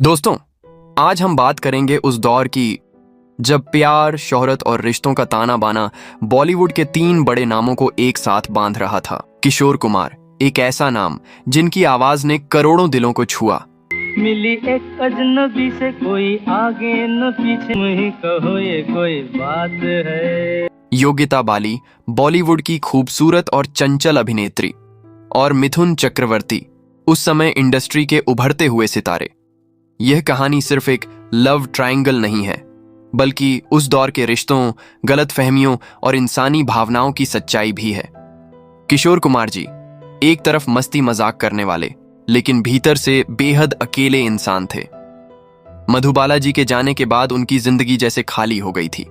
दोस्तों, आज हम बात करेंगे उस दौर की जब प्यार, शोहरत और रिश्तों का ताना बाना बॉलीवुड के तीन बड़े नामों को एक साथ बांध रहा था। किशोर कुमार, एक ऐसा नाम जिनकी आवाज ने करोड़ों दिलों को छुआ। मिली एक अजनबी से, कोई आगे न पीछे, नहीं कहो ये कोई बात है। योगिता बाली, बॉलीवुड की खूबसूरत और चंचल अभिनेत्री, और मिथुन चक्रवर्ती, उस समय इंडस्ट्री के उभरते हुए सितारे। यह कहानी सिर्फ एक लव ट्रायंगल नहीं है, बल्कि उस दौर के रिश्तों, गलतफहमियों और इंसानी भावनाओं की सच्चाई भी है। किशोर कुमार जी एक तरफ मस्ती मजाक करने वाले, लेकिन भीतर से बेहद अकेले इंसान थे। मधुबाला जी के जाने के बाद उनकी जिंदगी जैसे खाली हो गई थी।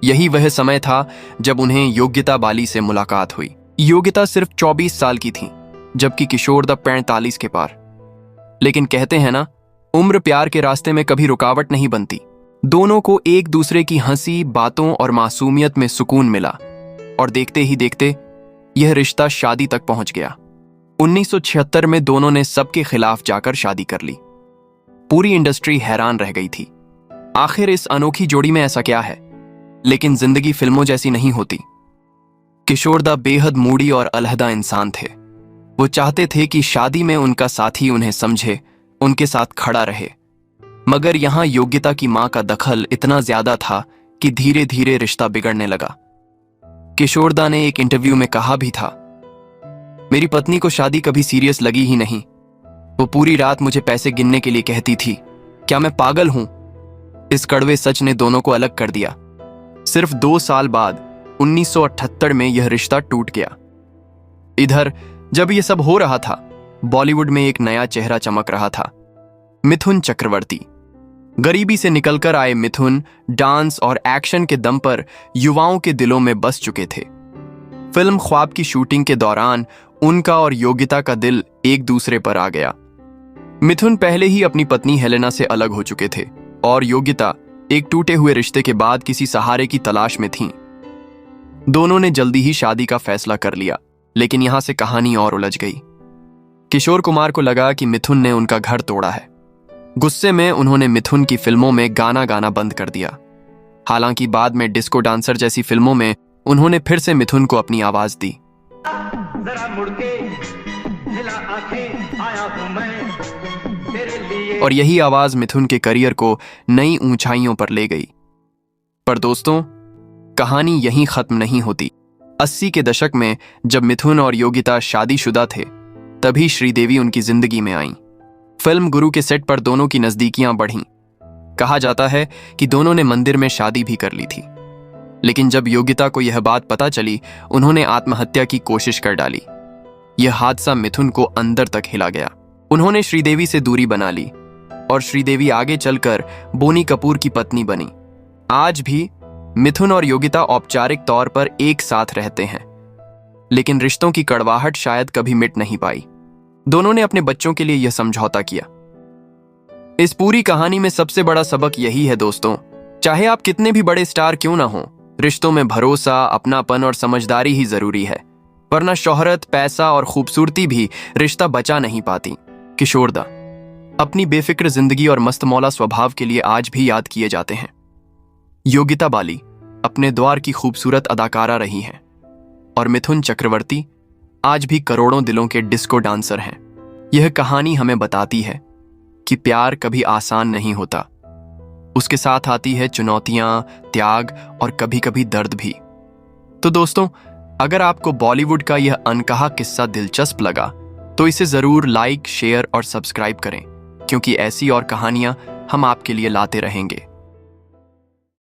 यही वह समय था जब उन्हें योगिता बाली से मुलाकात हुई। योगिता सिर्फ 24 साल की थी, जबकि किशोर दा 45 के पार। लेकिन कहते हैं ना, उम्र प्यार के रास्ते में कभी रुकावट नहीं बनती। दोनों को एक दूसरे की हंसी, बातों और मासूमियत में सुकून मिला, और देखते ही देखते यह रिश्ता शादी तक पहुंच गया। 1976 में दोनों ने सबके खिलाफ जाकर शादी कर ली। पूरी इंडस्ट्री हैरान रह गई थी, आखिर इस अनोखी जोड़ी में ऐसा क्या है। लेकिन जिंदगी फिल्मों जैसी नहीं होती। किशोर दा बेहद मूडी और अलहदा इंसान थे। वो चाहते थे कि शादी में उनका साथी उन्हें समझे, उनके साथ खड़ा रहे। मगर यहां योगिता की मां का दखल इतना ज्यादा था कि धीरे धीरे रिश्ता बिगड़ने लगा। किशोर दा ने एक इंटरव्यू में कहा भी था, मेरी पत्नी को शादी कभी सीरियस लगी ही नहीं। वो पूरी रात मुझे पैसे गिनने के लिए कहती थी। क्या मैं पागल हूं? इस कड़वे सच ने दोनों को अलग कर दिया। सिर्फ 2 साल बाद 1978 में यह रिश्ता टूट गया। इधर जब यह सब हो रहा था, बॉलीवुड में एक नया चेहरा चमक रहा था, मिथुन चक्रवर्ती। गरीबी से निकलकर आए मिथुन डांस और एक्शन के दम पर युवाओं के दिलों में बस चुके थे। फिल्म ख्वाब की शूटिंग के दौरान उनका और योगिता का दिल एक दूसरे पर आ गया। मिथुन पहले ही अपनी पत्नी हेलेना से अलग हो चुके थे, और योगिता एक टूटे हुए रिश्ते के बाद किसी सहारे की तलाश में थीं। दोनों ने जल्दी ही शादी का फैसला कर लिया, लेकिन यहां से कहानी और उलझ गई। किशोर कुमार को लगा कि मिथुन ने उनका घर तोड़ा है। गुस्से में उन्होंने मिथुन की फिल्मों में गाना गाना बंद कर दिया। हालांकि बाद में डिस्को डांसर जैसी फिल्मों में उन्होंने फिर से मिथुन को अपनी आवाज दी। जरा मुड़ के हिला आंखें, आया हूं मैं तेरे लिए। और यही आवाज मिथुन के करियर को नई ऊंचाइयों पर ले गई। पर दोस्तों, कहानी यहीं खत्म नहीं होती। 80 के दशक में जब मिथुन और योगिता शादीशुदा थे, तभी श्रीदेवी उनकी जिंदगी में आईं। फिल्म गुरु के सेट पर दोनों की नजदीकियां बढ़ीं। कहा जाता है कि दोनों ने मंदिर में शादी भी कर ली थी। लेकिन जब योगिता को यह बात पता चली, उन्होंने आत्महत्या की कोशिश कर डाली। यह हादसा मिथुन को अंदर तक हिला गया। उन्होंने श्रीदेवी से दूरी बना ली, और श्रीदेवी आगे चलकर बोनी कपूर की पत्नी बनी। आज भी मिथुन और योगिता औपचारिक तौर पर एक साथ रहते हैं, लेकिन रिश्तों की कड़वाहट शायद कभी मिट नहीं पाई। दोनों ने अपने बच्चों के लिए यह समझौता किया। इस पूरी कहानी में सबसे बड़ा सबक यही है दोस्तों, चाहे आप कितने भी बड़े स्टार क्यों ना हो, रिश्तों में भरोसा, अपनापन और समझदारी ही जरूरी है। वरना शोहरत, पैसा और खूबसूरती भी रिश्ता बचा नहीं पाती। किशोर दा अपनी बेफिक्र जिंदगी और मस्तमौला स्वभाव के लिए आज भी याद किए जाते हैं। योगिता बाली अपने द्वार की खूबसूरत अदाकारा रही हैं, और मिथुन चक्रवर्ती आज भी करोड़ों दिलों के डिस्को डांसर हैं। यह कहानी हमें बताती है कि प्यार कभी आसान नहीं होता। उसके साथ आती है चुनौतियां, त्याग और कभी कभी दर्द भी। तो दोस्तों, अगर आपको बॉलीवुड का यह अनकहा किस्सा दिलचस्प लगा, तो इसे जरूर लाइक, शेयर और सब्सक्राइब करें, क्योंकि ऐसी और कहानियां हम आपके लिए लाते रहेंगे।